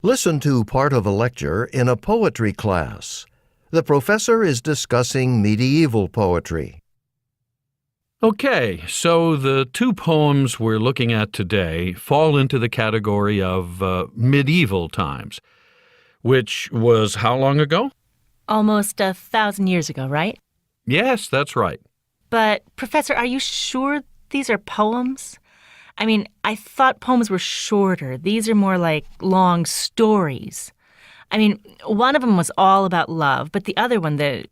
Listen to part of a lecture in a poetry class. The professor is discussing medieval poetry. Okay, so the two poems we're looking at today fall into the category of medieval times, which was how long ago? Almost 1,000 years ago, right? Yes, that's right. But, Professor, are you sure these are poems? I mean, I thought poems were shorter. These are more like long stories. I mean, one of them was all about love, but the other one, the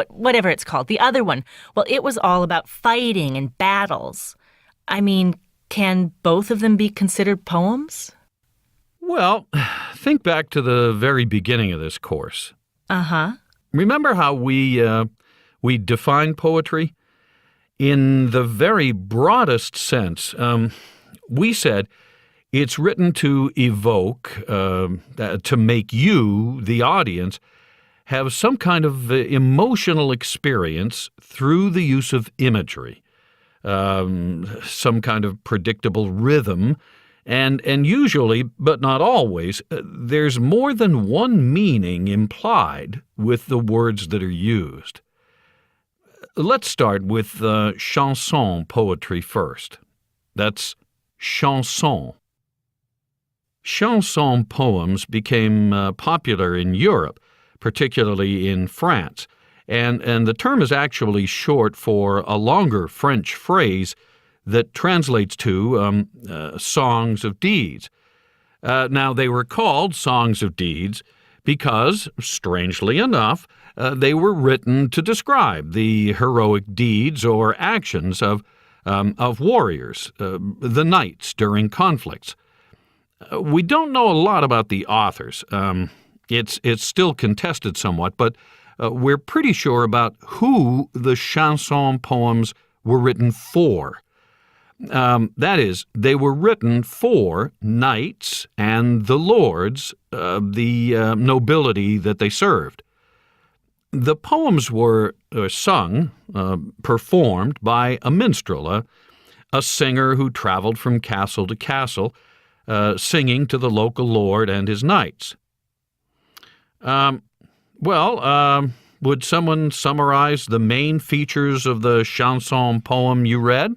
whatever it's called, the other one, well, it was all about fighting and battles. I mean, can both of them be considered poems? Well, think back to the very beginning of this course. Uh-huh. Remember how we define poetry? In the very broadest sense, we said it's written to evoke, to make you, the audience, have some kind of emotional experience through the use of imagery, some kind of predictable rhythm, and usually, but not always, there's more than one meaning implied with the words that are used. Let's start with chanson poetry first. That's chanson. Chanson poems became popular in Europe, particularly in France, and the term is actually short for a longer French phrase that translates to songs of deeds. Now, they were called songs of deeds because, strangely enough, they were written to describe the heroic deeds or actions of warriors, the knights during conflicts. We don't know a lot about the authors. It's still contested somewhat, but we're pretty sure about who the chanson poems were written for. That is, they were written for knights and the lords, the nobility that they served. The poems were sung, performed by a minstrel, a singer who traveled from castle to castle, singing to the local lord and his knights. Would someone summarize the main features of the chanson poem you read?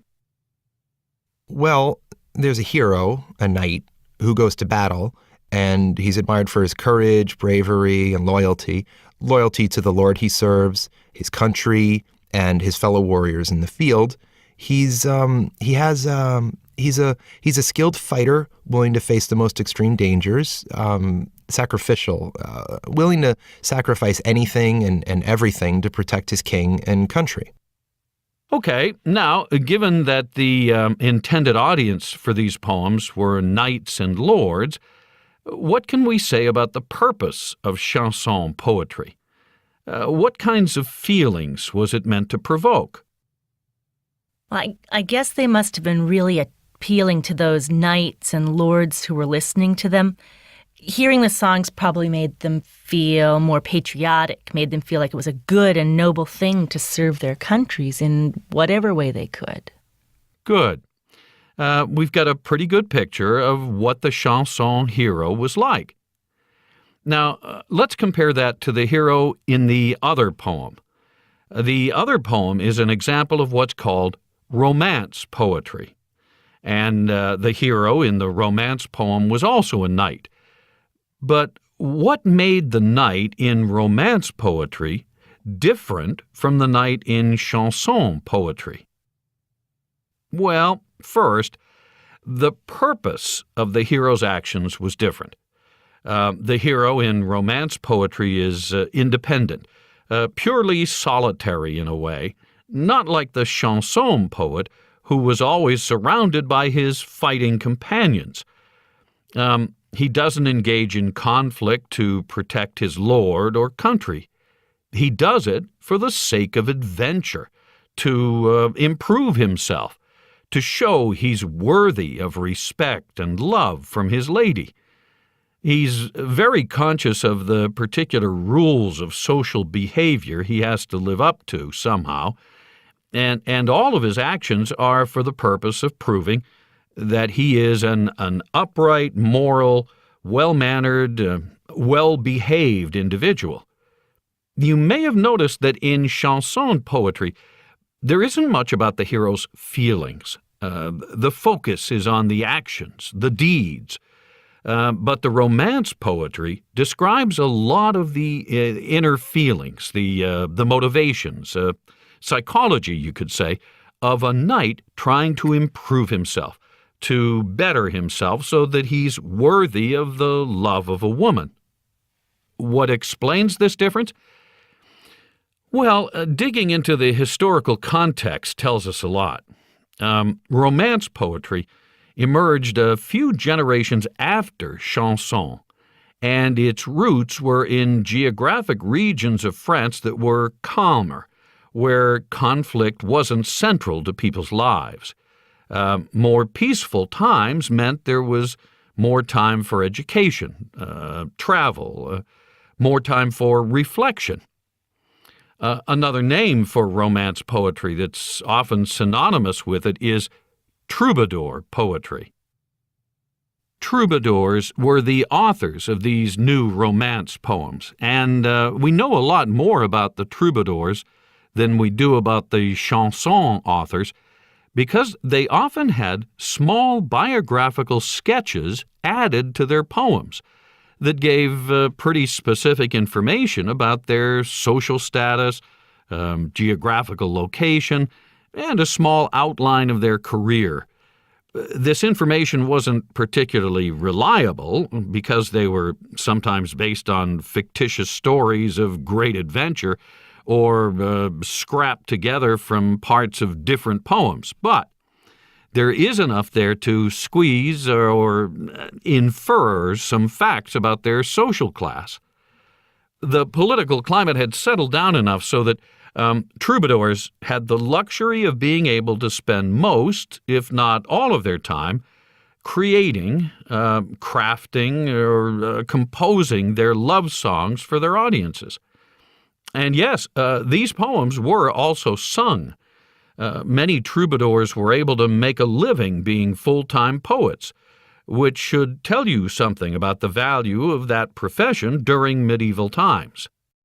Well, there's a hero, a knight, who goes to battle, and he's admired for his courage, bravery, and loyalty to the Lord he serves, his country, and his fellow warriors in the field. He's a skilled fighter, willing to face the most extreme dangers, sacrificial, willing to sacrifice anything and everything to protect his king and country. Okay, now, given that the intended audience for these poems were knights and lords, what can we say about the purpose of chanson poetry? What kinds of feelings was it meant to provoke? Well, I guess they must have been really appealing to those knights and lords who were listening to them. Hearing the songs probably made them feel more patriotic, made them feel like it was a good and noble thing to serve their countries in whatever way they could. Good. We've got a pretty good picture of what the chanson hero was like. Now, let's compare that to the hero in the other poem. The other poem is an example of what's called romance poetry. And the hero in the romance poem was also a knight. But what made the knight in romance poetry different from the knight in chanson poetry? Well, first, the purpose of the hero's actions was different. The hero in romance poetry is independent, purely solitary in a way, not like the chanson poet, who was always surrounded by his fighting companions. He doesn't engage in conflict to protect his lord or country. He does it for the sake of adventure, to improve himself, to show he's worthy of respect and love from his lady. He's very conscious of the particular rules of social behavior he has to live up to somehow, and all of his actions are for the purpose of proving that he is an upright, moral, well-mannered, well-behaved individual. You may have noticed that in chanson poetry, there isn't much about the hero's feelings. The focus is on the actions, the deeds. But the romance poetry describes a lot of the inner feelings, the motivations, psychology, you could say, of a knight trying to improve himself, to better himself so that he's worthy of the love of a woman. What explains this difference? Well, digging into the historical context tells us a lot. Romance poetry emerged a few generations after chanson, and its roots were in geographic regions of France that were calmer, where conflict wasn't central to people's lives. More peaceful times meant there was more time for education, travel, more time for reflection. Another name for romance poetry that's often synonymous with it is troubadour poetry. Troubadours were the authors of these new romance poems, and we know a lot more about the troubadours than we do about the chanson authors because they often had small biographical sketches added to their poems that gave pretty specific information about their social status, geographical location, and a small outline of their career. This information wasn't particularly reliable because they were sometimes based on fictitious stories of great adventure or scrapped together from parts of different poems. But there is enough there to squeeze or infer some facts about their social class. The political climate had settled down enough so that troubadours had the luxury of being able to spend most, if not all of their time, creating, crafting, or composing their love songs for their audiences. And yes, these poems were also sung. Many troubadours were able to make a living being full-time poets, which should tell you something about the value of that profession during medieval times.